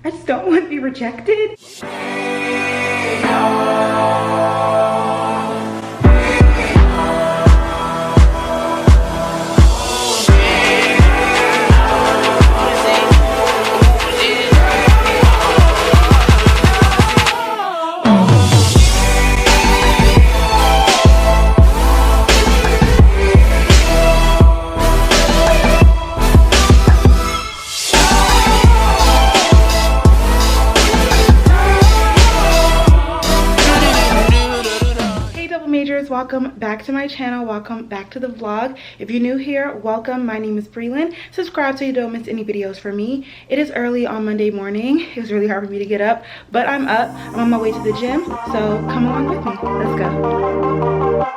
I just don't want to be rejected. Welcome back to my channel. Welcome back to the vlog. If you're new here, welcome. My name is Brelynn. Subscribe so you don't miss any videos from me. It is early on Monday morning. It was really hard for me to get up, but I'm up. I'm on my way to the gym, so come along with me. Let's go.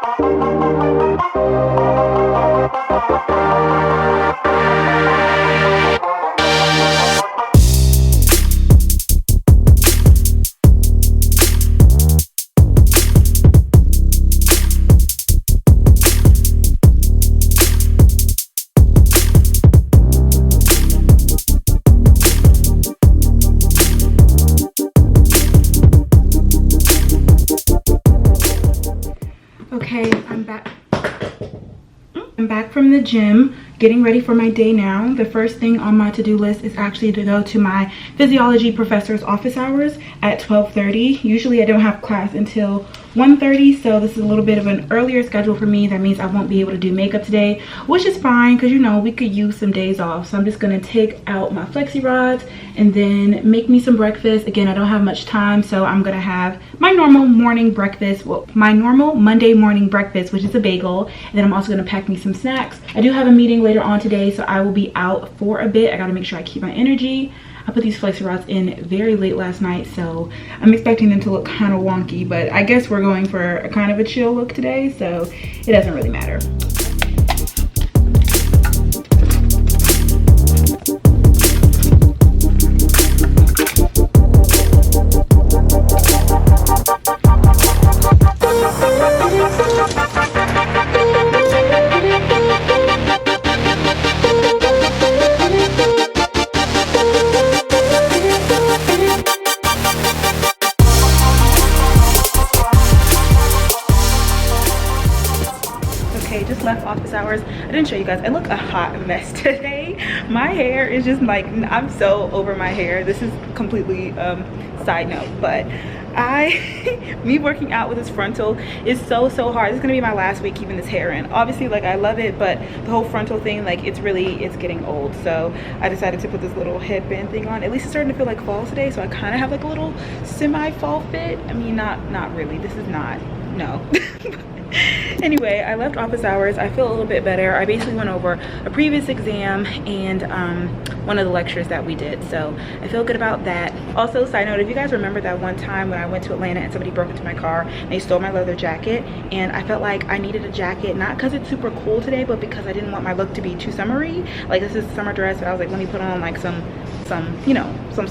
Okay, I'm back from the gym, getting ready for my day now. The first thing on my to-do list is actually to go to my physiology professor's office hours at 12:30. Usually I don't have class until 1:30, so this is a little bit of an earlier schedule for me. That means I won't be able to do makeup today, which is fine because, you know, we could use some days off. So I'm just going to take out my flexi rods and then make me some breakfast. Again, I don't have much time, so I'm going to have my normal morning breakfast, well, my normal Monday morning breakfast, which is a bagel, and then I'm also going to pack me some snacks. I do have a meeting later on today, so I will be out for a bit. I got to make sure I keep my energy. I put these flexi rods in very late last night, so I'm expecting them to look kind of wonky, but I guess we're going for a kind of a chill look today, so it doesn't really matter. Just left office hours. I didn't show you guys. I look a hot mess today. My hair is just like, I'm so over my hair. This is completely side note, but me working out with this frontal is so hard. This is gonna be my last week keeping this hair in. Obviously, like, I love it, but the whole frontal thing, like, it's getting old. So I decided to put this little headband thing on. At least it's starting to feel like fall today, so I kind of have like a little semi-fall fit. I mean, not really. This is not, no. Anyway, I left office hours. I feel a little bit better. I basically went over a previous exam and one of the lectures that we did, so I feel good about that. Also, side note, if you guys remember that one time when I went to Atlanta and somebody broke into my car and they stole my leather jacket, and I felt like I needed a jacket, not because it's super cool today, but because I didn't want my look to be too summery. Like, this is a summer dress, but I was like, let me put on like some you know, some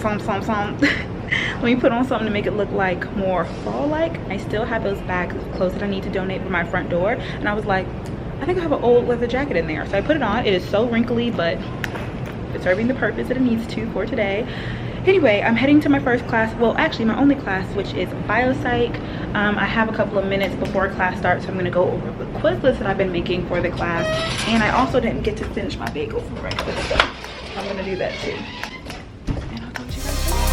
let me put on something to make it look like more fall-like. I still have those bags of clothes that I need to donate for my front door, and I was like, I think I have an old leather jacket in there, so I put it on. It is so wrinkly, but it's serving the purpose that it needs to for today. Anyway, I'm heading to my first class, well, actually my only class, which is biopsych. I have a couple of minutes before class starts, so I'm going to go over the quiz list that I've been making for the class, and I also didn't get to finish my bagel for breakfast, so I'm going to do that too. And I'll talk to you guys later.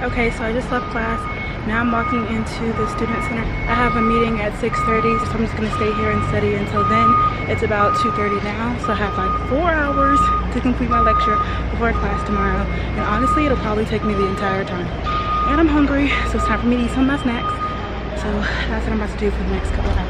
Okay, so I just left class. Now I'm walking into the student center. I have a meeting at 6:30, so I'm just gonna stay here and study until then. It's about 2:30 now, so I have like 4 hours to complete my lecture before class tomorrow. And honestly, it'll probably take me the entire time. And I'm hungry, so it's time for me to eat some of my snacks. So that's what I'm about to do for the next couple of hours.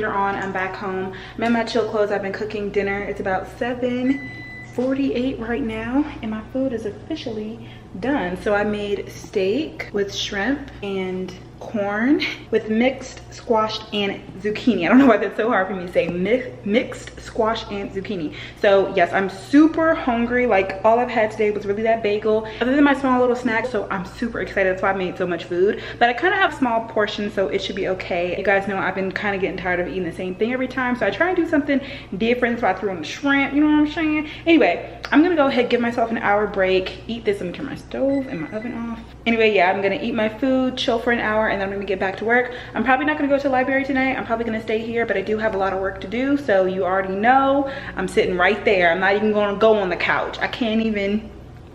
later on, I'm back home. I'm in my chill clothes. I've been cooking dinner. It's about 7:48 right now, and my food is officially done. So I made steak with shrimp and corn with mixed squash and zucchini. I don't know why that's so hard for me to say, mixed squash and zucchini. So yes, I'm super hungry. Like, all I've had today was really that bagel, other than my small little snack. So I'm super excited. That's why I made so much food, but I kind of have small portions, so it should be okay. You guys know I've been kind of getting tired of eating the same thing every time, so I try and do something different. So I threw in the shrimp, you know what I'm saying? Anyway, I'm gonna go ahead, give myself an hour break, eat this. I'm gonna turn my stove and my oven off. Anyway, yeah, I'm gonna eat my food, chill for an hour, and then I'm gonna get back to work. I'm probably not gonna go to the library tonight. I'm probably gonna stay here, but I do have a lot of work to do. So you already know I'm sitting right there. I'm not even gonna go on the couch. I can't even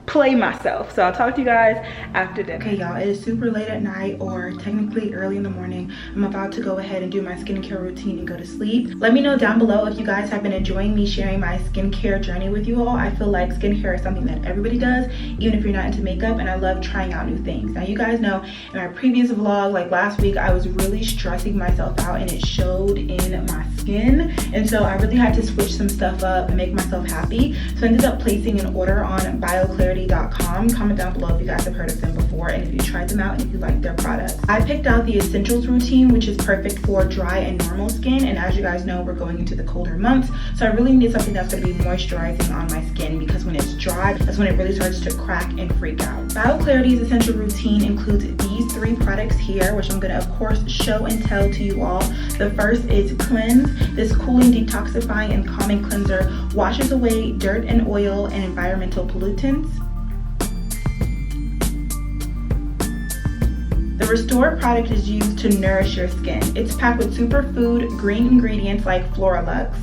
play myself. So I'll talk to you guys after dinner. Okay, y'all, it is super late at night, or technically early in the morning. I'm about to go ahead and do my skincare routine and go to sleep. Let me know down below if you guys have been enjoying me sharing my skincare journey with you all. I feel like skincare is something that everybody does, even if you're not into makeup, and I love trying out new things. Now, you guys know in my previous vlog, like last week, I was really stressing myself out, and it showed in my skin, and so I really had to switch some stuff up and make myself happy. So I ended up placing an order on bioclarity.com. Comment down below if you guys have heard of them before, and if you tried them out and if you like their products. I picked out the Essentials routine, which is perfect for dry and normal skin, and as you guys know, we're going into the colder months, so I really need something that's going to be moisturizing on my skin, because when it's dry, that's when it really starts to crack and freak out. BioClarity's essential routine includes these 3 products here, which I'm going to of course show and tell to you all. The first is Cleanse. This cooling, detoxifying, and calming cleanser washes away dirt and oil and environmental pollutants. The Restore product is used to nourish your skin. It's packed with superfood green ingredients like Floralux.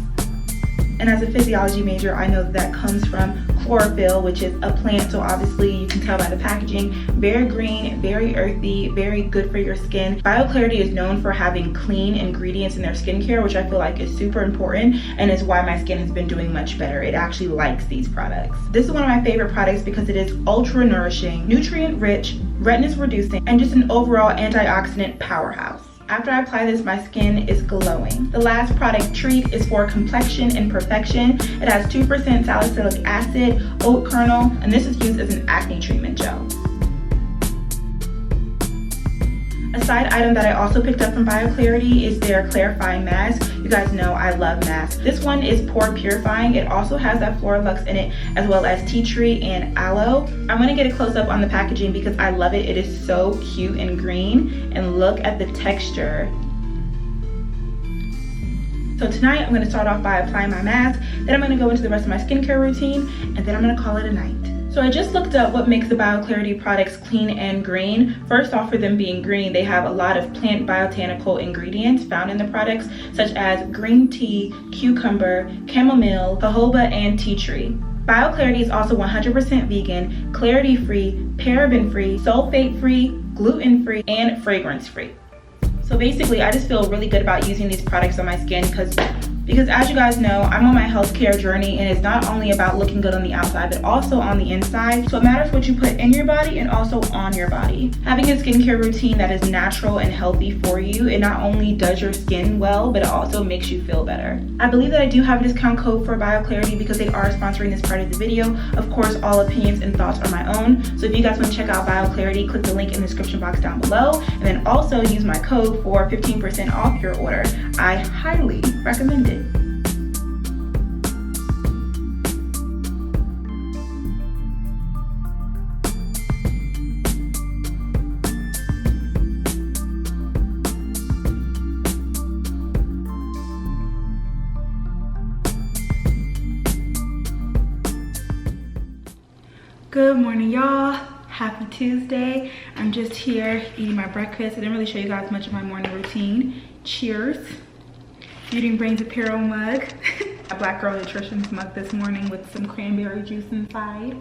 And as a physiology major, I know that comes from chlorophyll, which is a plant, so obviously you can tell by the packaging. Very green, very earthy, very good for your skin. BioClarity is known for having clean ingredients in their skincare, which I feel like is super important, and is why my skin has been doing much better. It actually likes these products. This is one of my favorite products because it is ultra nourishing, nutrient rich, redness reducing, and just an overall antioxidant powerhouse. After I apply this, my skin is glowing. The last product, Treat, is for complexion and perfection. It has 2% salicylic acid, oat kernel, and this is used as an acne treatment gel. A side item that I also picked up from BioClarity is their clarifying mask. You guys know I love masks. This one is pore purifying. It also has that Floralux in it, as well as tea tree and aloe. I'm gonna get a close up on the packaging because I love it. It is so cute and green, and look at the texture. So tonight I'm gonna start off by applying my mask, then I'm gonna go into the rest of my skincare routine, and then I'm gonna call it a night. So I just looked up what makes the BioClarity products clean and green. First off, for them being green, they have a lot of plant botanical ingredients found in the products, such as green tea, cucumber, chamomile, jojoba, and tea tree. BioClarity is also 100% vegan, clarity-free, paraben-free, sulfate-free, gluten-free, and fragrance-free. So basically, I just feel really good about using these products on my skin because as you guys know, I'm on my healthcare journey, and it's not only about looking good on the outside, but also on the inside. So it matters what you put in your body and also on your body. Having a skincare routine that is natural and healthy for you, it not only does your skin well, but it also makes you feel better. I believe that I do have a discount code for BioClarity because they are sponsoring this part of the video. Of course, all opinions and thoughts are my own. So if you guys want to check out BioClarity, click the link in the description box down below, and then also use my code for 15% off your order. I highly recommend it. Good morning, y'all. Happy Tuesday. I'm just here eating my breakfast. I didn't really show you guys much of my morning routine. Cheers. Beauty and Brains apparel mug. A Black Girl Nutrition's mug this morning with some cranberry juice inside.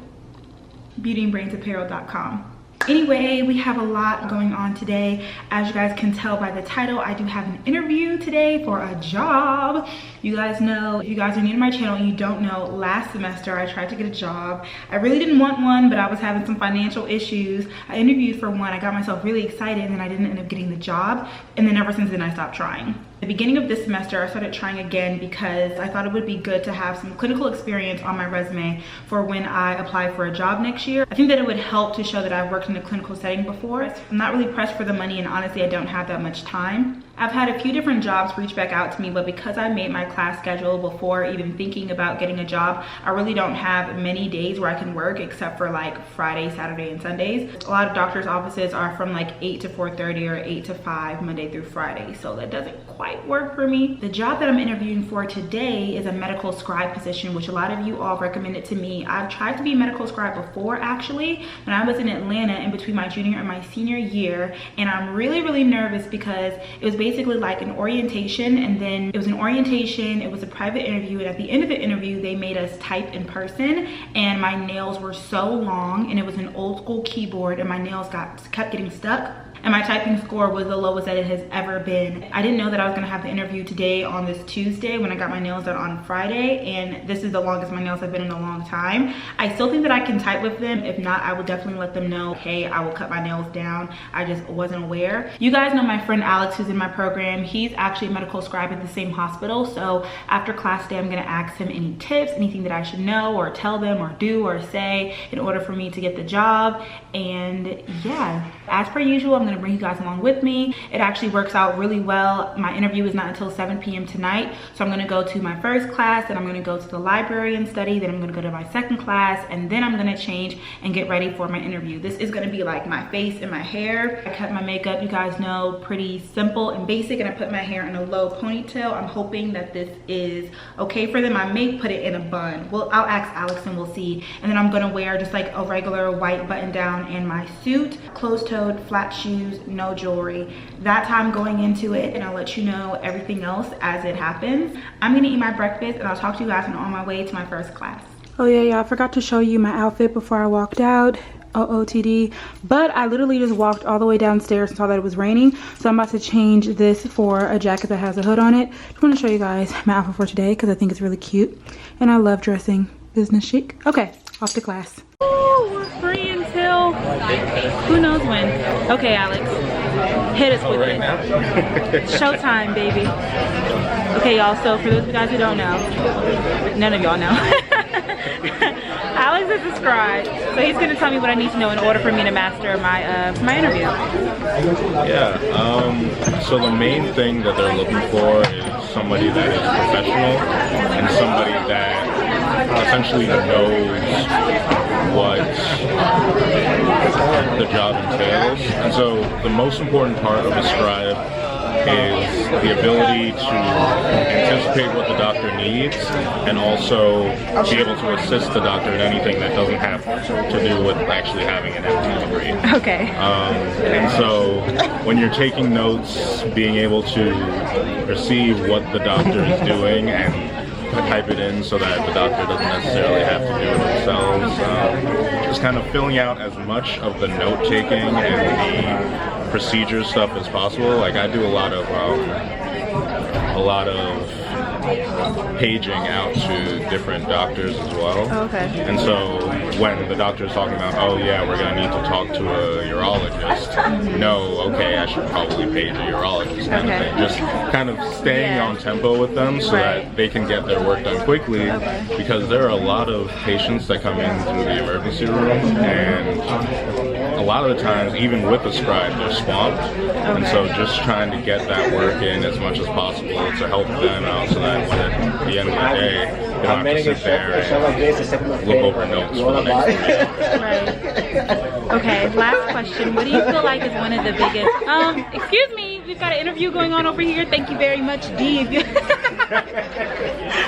BeautyAndBrainsApparel.com. Anyway, we have a lot going on today. As you guys can tell by the title, I do have an interview today for a job. You guys know, if you guys are new to my channel and you don't know, last semester I tried to get a job. I really didn't want one, but I was having some financial issues. I interviewed for one, I got myself really excited, and then I didn't end up getting the job. And then ever since then I stopped trying. the beginning of this semester, I started trying again because I thought it would be good to have some clinical experience on my resume for when I apply for a job next year. I think that it would help to show that I've worked in a clinical setting before. I'm not really pressed for the money, and honestly, I don't have that much time. I've had a few different jobs reach back out to me, but because I made my class schedule before even thinking about getting a job, I really don't have many days where I can work except for like Friday, Saturday, and Sundays. A lot of doctors' offices are from like 8 to 4:30 or 8 to 5 Monday through Friday, so that doesn't quite work for me. The job that I'm interviewing for today is a medical scribe position, which a lot of you all recommended to me. I've tried to be a medical scribe before, actually, when I was in Atlanta in between my junior and my senior year, and I'm really nervous because it was basically like an orientation, and then it was an orientation, it was a private interview, and at the end of the interview they made us type in person, and my nails were so long, and it was an old school keyboard, and my nails kept getting stuck, and my typing score was the lowest that it has ever been. I didn't know that I was gonna have the interview today on this Tuesday when I got my nails done on Friday, and this is the longest my nails have been in a long time. I still think that I can type with them. If not, I will definitely let them know, hey, I will cut my nails down. I just wasn't aware. You guys know my friend Alex, who's in my program. He's actually a medical scribe at the same hospital, so after class today, I'm gonna ask him any tips, anything that I should know or tell them or do or say in order for me to get the job. And yeah, as per usual, I'm gonna bring you guys along with me. It actually works out really well. My interview is not until 7 p.m. tonight, so I'm gonna go to my first class, then I'm gonna go to the library and study, then I'm gonna go to my second class, and then I'm gonna change and get ready for my interview. This is gonna be like my face and my hair. I cut my makeup, you guys know, pretty simple and basic, and I put my hair in a low ponytail. I'm hoping that this is okay for them. I may put it in a bun. Well, I'll ask Alex and we'll see. And then I'm gonna wear just like a regular white button down and my suit, closed-toed, flat shoes, no jewelry. That's how I'm going into it, and I'll let you know everything else as it happens. I'm gonna eat my breakfast, and I'll talk to you guys when I'm on my way to my first class. Oh yeah, I forgot to show you my outfit before I walked out. OOTD, but I literally just walked all the way downstairs and saw that it was raining, so I'm about to change this for a jacket that has a hood on it. Just want to show you guys my outfit for today because I think it's really cute, and I love dressing business chic. Okay, off to class. Ooh, we're free until who knows when. Okay, Alex, hit us with it. Showtime, baby. Okay, y'all, so for those of you guys who don't know, none of y'all know, Alex is a scribe, so he's going to tell me what I need to know in order for me to master my my interview. Yeah, so the main thing that they're looking for is somebody that is professional and somebody that essentially knows what the job entails. And so the most important part of a scribe is the ability to anticipate what the doctor needs and also be able to assist the doctor in anything that doesn't have to do with actually having an MD degree. Okay. And so when you're taking notes, being able to perceive what the doctor is doing and type it in so that the doctor doesn't necessarily have to do it themselves. Just kind of filling out as much of the note-taking and the procedure stuff as possible. Like I do a lot of paging out to different doctors as well. Oh, okay. And so when the doctor is talking about, oh yeah, we're gonna need to talk to a urologist, no, okay, I should probably page a urologist kind of thing. Just kind of staying on tempo with them so that they can get their work done quickly, because there are a lot of patients that come in through the emergency room, and a lot of the times, even with a scribe, they're swamped. And so just trying to get that work in as much as possible to help them out so that when at the end of the day, they don't have to sit there and look over notes for the next week. Right. Okay, last question. What do you feel like is one of the biggest, excuse me, we've got an interview going on over here. Thank you very much, D.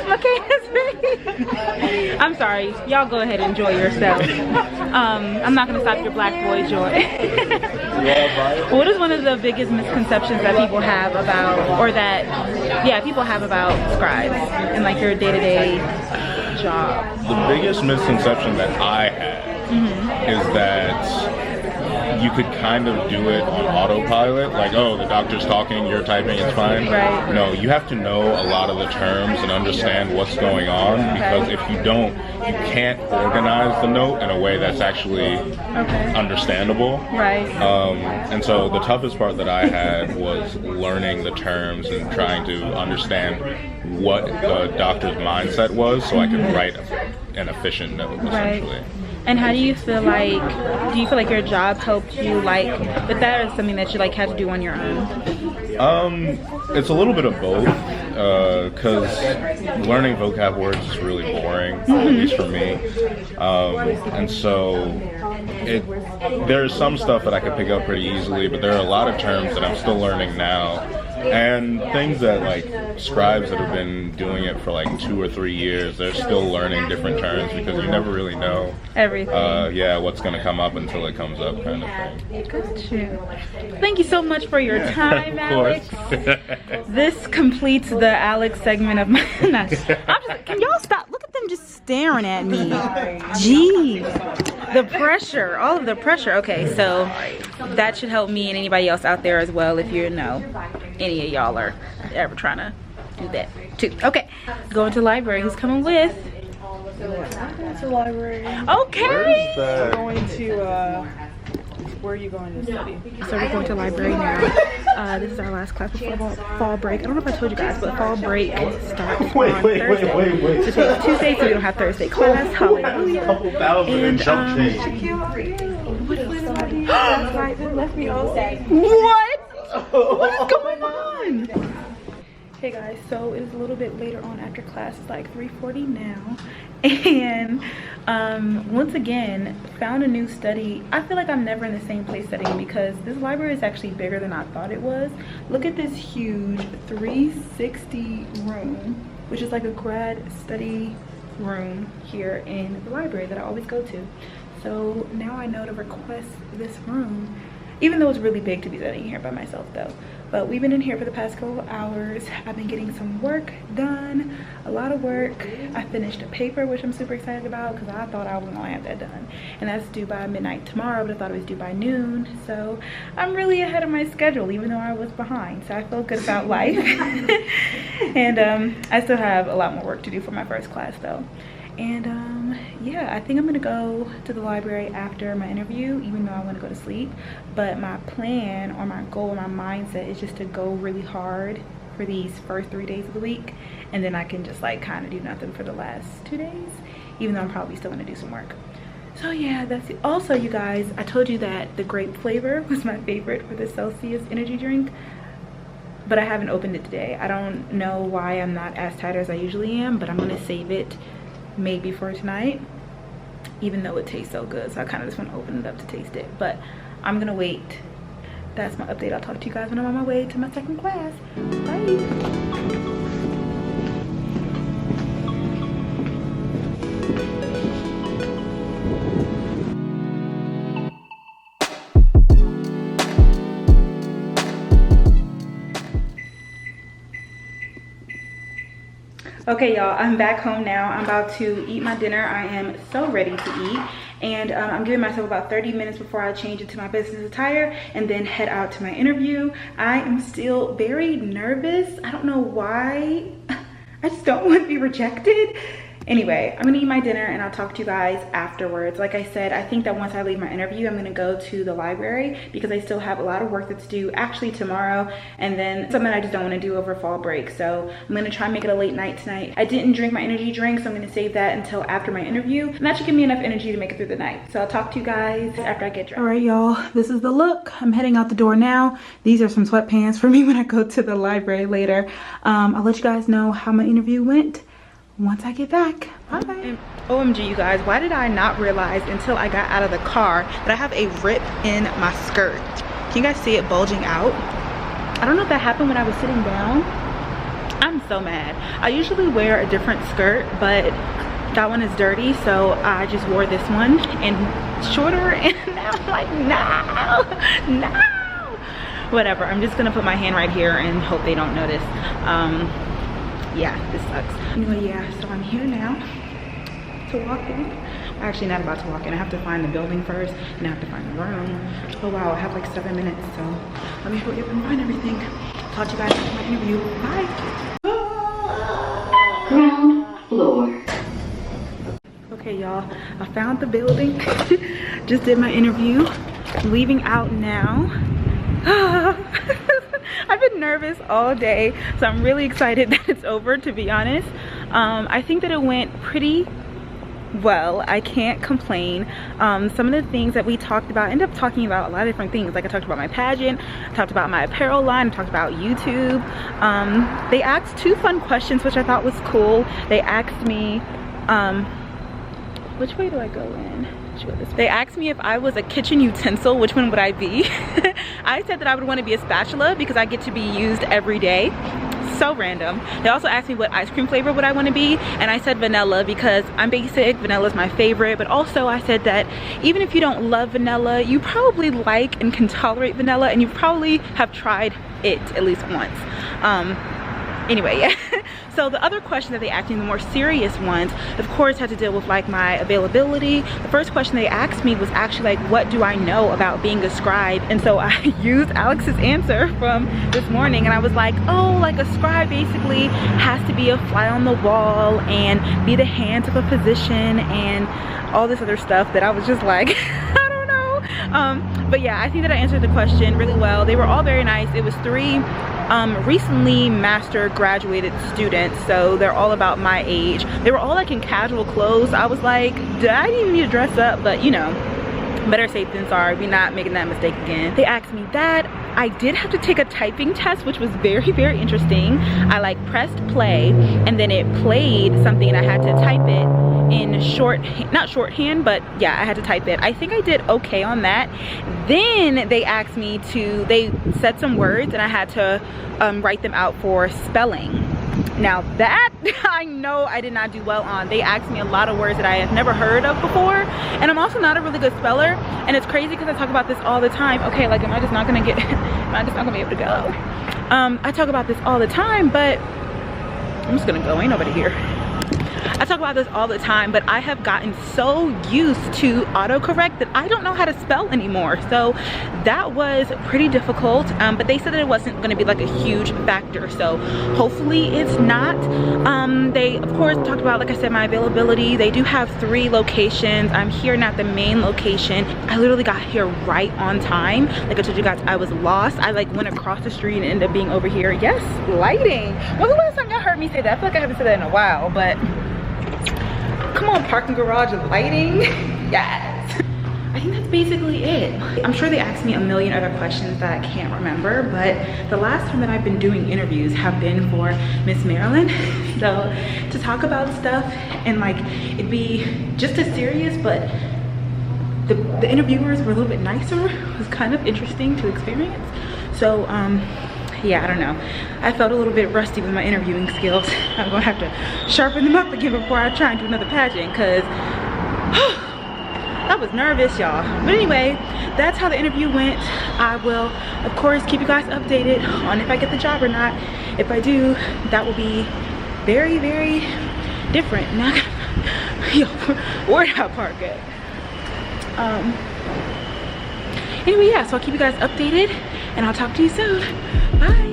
Okay, I'm sorry. Y'all go ahead and enjoy yourself. I'm not gonna stop your black boy joy. What is one of the biggest misconceptions that people have about, or that, yeah, people have about scribes and like your day-to-day job? The biggest misconception that I have is that you could kind of do it on autopilot, like, oh, the doctor's talking, you're typing, it's fine. Right. No, you have to know a lot of the terms and understand what's going on, because if you don't, you can't organize the note in a way that's actually understandable. Right. And so the toughest part that I had was learning the terms and trying to understand what the doctor's mindset was so I could write an efficient note, essentially. And how do you feel like, do you feel like your job helped you like with that, or something that you like had to do on your own? It's a little bit of both, because learning vocab words is really boring, at least for me. And so there's some stuff that I could pick up pretty easily, but there are a lot of terms that I'm still learning now. And things that like scribes that have been doing it for like 2 or 3 years, they're still learning different terms because you never really know everything. Yeah, what's gonna come up until it comes up, kind of thing. Got you. Thank you so much for your time, Alex. This completes the Alex segment of my. Can y'all stop? Look at them just staring at me. Jeez, the pressure, all of the pressure. Okay, so that should help me and anybody else out there as well, if you know any of y'all are ever trying to do that too. Okay, going to the library. Who's coming with? I'm going to the library. Okay. I'm going to, where are you going to study? So we're going to the library now. This is our last class before fall break. I don't know if I told you guys, but fall break starts on Thursday. So it's Tuesday, so we don't have Thursday class. Hallelujah. And left me all day. what? What is going on? Hey guys, so it is a little bit later on after class. It's like 3:40 now, and once again found a new study. I feel like I'm never in the same place studying because this library is actually bigger than I thought it was. Look at this huge 360 room, which is like a grad study room here in the library that I always go to. So now I know to request this room, even though it's really big to be studying here by myself though. But we've been in here for the past couple of hours. I've been getting some work done, a lot of work. I finished a paper, which I'm super excited about because I thought I wasn't gonna have that done. And that's due by midnight tomorrow, but I thought it was due by noon. So I'm really ahead of my schedule, even though I was behind. So I feel good about life. And I still have a lot more work to do for my first class though. And yeah, I think I'm gonna go to the library after my interview, even though I want to go to sleep. But my plan or my goal or my mindset is just to go really hard for these first 3 days of the week, and then I can just like kind of do nothing for the last 2 days, even though I'm probably still gonna do some work. So yeah, that's it. Also, you guys, I told you that the grape flavor was my favorite for the Celsius energy drink, but I haven't opened it today. I don't know why I'm not as tired as I usually am, but I'm gonna save it maybe for tonight, even though it tastes so good. So I kind of just want to open it up to taste it, but I'm gonna wait. That's my update. I'll talk to you guys when I'm on my way to my second class. Bye. Okay y'all, I'm back home now. I'm about to eat my dinner. I am so ready to eat, and I'm giving myself about 30 minutes before I change into my business attire and then head out to my interview. I am still very nervous. I don't know why. I just don't want to be rejected. Anyway, I'm gonna eat my dinner and I'll talk to you guys afterwards. Like I said, I think that once I leave my interview, I'm gonna go to the library because I still have a lot of work that's due actually tomorrow, and then something I just don't wanna do over fall break. So I'm gonna try and make it a late night tonight. I didn't drink my energy drink, so I'm gonna save that until after my interview. And that should give me enough energy to make it through the night. So I'll talk to you guys after I get dressed. All right, y'all, this is the look. I'm heading out the door now. These are some sweatpants for me when I go to the library later. I'll let you guys know how my interview went once I get back. Bye. OMG, you guys, why did I not realize until I got out of the car that I have a rip in my skirt? Can you guys see it bulging out? I don't know if that happened when I was sitting down. I'm so mad. I usually wear a different skirt, but that one is dirty, so I just wore this one and shorter, and now I'm like, no. Whatever, I'm just gonna put my hand right here and hope they don't notice. Yeah, this sucks. Anyway, yeah, so I'm here now to walk in Actually, not about to walk in. I have to find the building first, and I have to find the room. Oh wow, I have like 7 minutes, so let me hurry up and find everything. Talk to you guys after my interview. Bye. Ground floor. Okay, y'all, I found the building. Just did my interview. I'm leaving out now. I've been nervous all day, so I'm really excited that it's over, to be honest. I think that it went pretty well. I can't complain. Some of the things that we talked about, ended up talking about a lot of different things. Like I talked about my pageant, I talked about my apparel line, I talked about YouTube. They asked 2 fun questions, which I thought was cool. They asked me, which way do I go in? They asked me if I was a kitchen utensil, which one would I be? I said that I would want to be a spatula because I get to be used every day. So random. They also asked me what ice cream flavor would I want to be, and I said vanilla because I'm basic. Vanilla is my favorite, but also I said that even if you don't love vanilla, you probably like and can tolerate vanilla, and you probably have tried it at least once. Anyway, yeah. So the other question that they asked me, the more serious ones, of course had to deal with like my availability. The first question they asked me was actually like, what do I know about being a scribe? And so I used Alex's answer from this morning, and I was like, oh, like a scribe basically has to be a fly on the wall and be the hands of a physician and all this other stuff that I was just like, I don't know. But yeah, I think that I answered the question really well. They were all very nice. It was 3 recently master graduated students, so they're all about my age. They were all like in casual clothes. I was like, do I even need to dress up? But you know, better safe than sorry. We're not making that mistake again. They asked me that. I did have to take a typing test, which was very, very interesting. I like pressed play and then it played something and I had to type it in not shorthand, but yeah, I had to type it. I think I did okay on that. Then they asked me they said some words and I had to write them out for spelling. Now that I know I did not do well on. They asked me a lot of words that I have never heard of before, and I'm also not a really good speller, and it's crazy because I talk about this all the time. Okay, like am I just not gonna be able to go? I talk about this all the time, but I'm just gonna go, ain't nobody here. I talk about this all the time, but I have gotten so used to autocorrect that I don't know how to spell anymore. So that was pretty difficult, but they said that it wasn't going to be like a huge factor, so hopefully it's not. They of course talked about, like I said, my availability. They do have 3 locations. I'm here not the main location. I literally got here right on time. Like I told you guys, I was lost. I like went across the street and ended up being over here. Yes, lighting. When's the last time y'all heard me say that? I feel like I haven't said that in a while, but come on, parking garage and lighting. Yes. I think that's basically it. I'm sure they asked me a million other questions that I can't remember, but the last time that I've been doing interviews have been for Miss Maryland. So to talk about stuff and like it'd be just as serious, but the interviewers were a little bit nicer. It was kind of interesting to experience. So yeah, I don't know. I felt a little bit rusty with my interviewing skills. I'm gonna have to sharpen them up again before I try and do another pageant, because I was nervous, y'all. But anyway, that's how the interview went. I will, of course, keep you guys updated on if I get the job or not. If I do, that will be very, very different. Not gonna, yo, where did I park at? Anyway, yeah, so I'll keep you guys updated and I'll talk to you soon. Bye.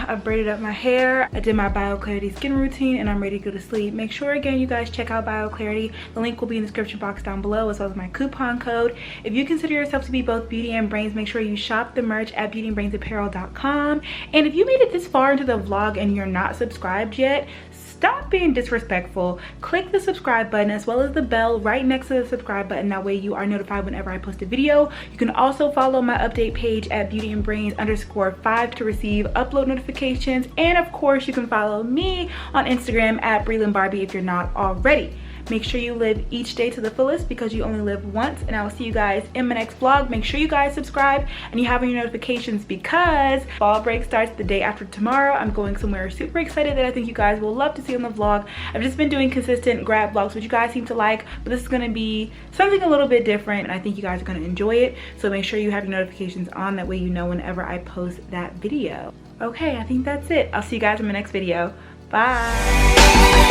I braided up my hair, I did my BioClarity skin routine, and I'm ready to go to sleep. Make sure again you guys check out BioClarity. The link will be in the description box down below, as well as my coupon code. If you consider yourself to be both beauty and brains, make sure you shop the merch at beautyandbrainsapparel.com. And if you made it this far into the vlog and you're not subscribed yet, stop being disrespectful. Click the subscribe button as well as the bell right next to the subscribe button. That way you are notified whenever I post a video. You can also follow my update page at BeautyandBrains_5 to receive upload notifications. And of course, you can follow me on Instagram at BrelynnBarbie if you're not already. Make sure you live each day to the fullest because you only live once, and I will see you guys in my next vlog. Make sure you guys subscribe and you have your notifications because fall break starts the day after tomorrow. I'm going somewhere super excited that I think you guys will love to see on the vlog. I've just been doing consistent grad vlogs, which you guys seem to like, but this is going to be something a little bit different, and I think you guys are going to enjoy it. So make sure you have your notifications on, that way you know whenever I post that video. Okay, I think that's it. I'll see you guys in my next video. Bye.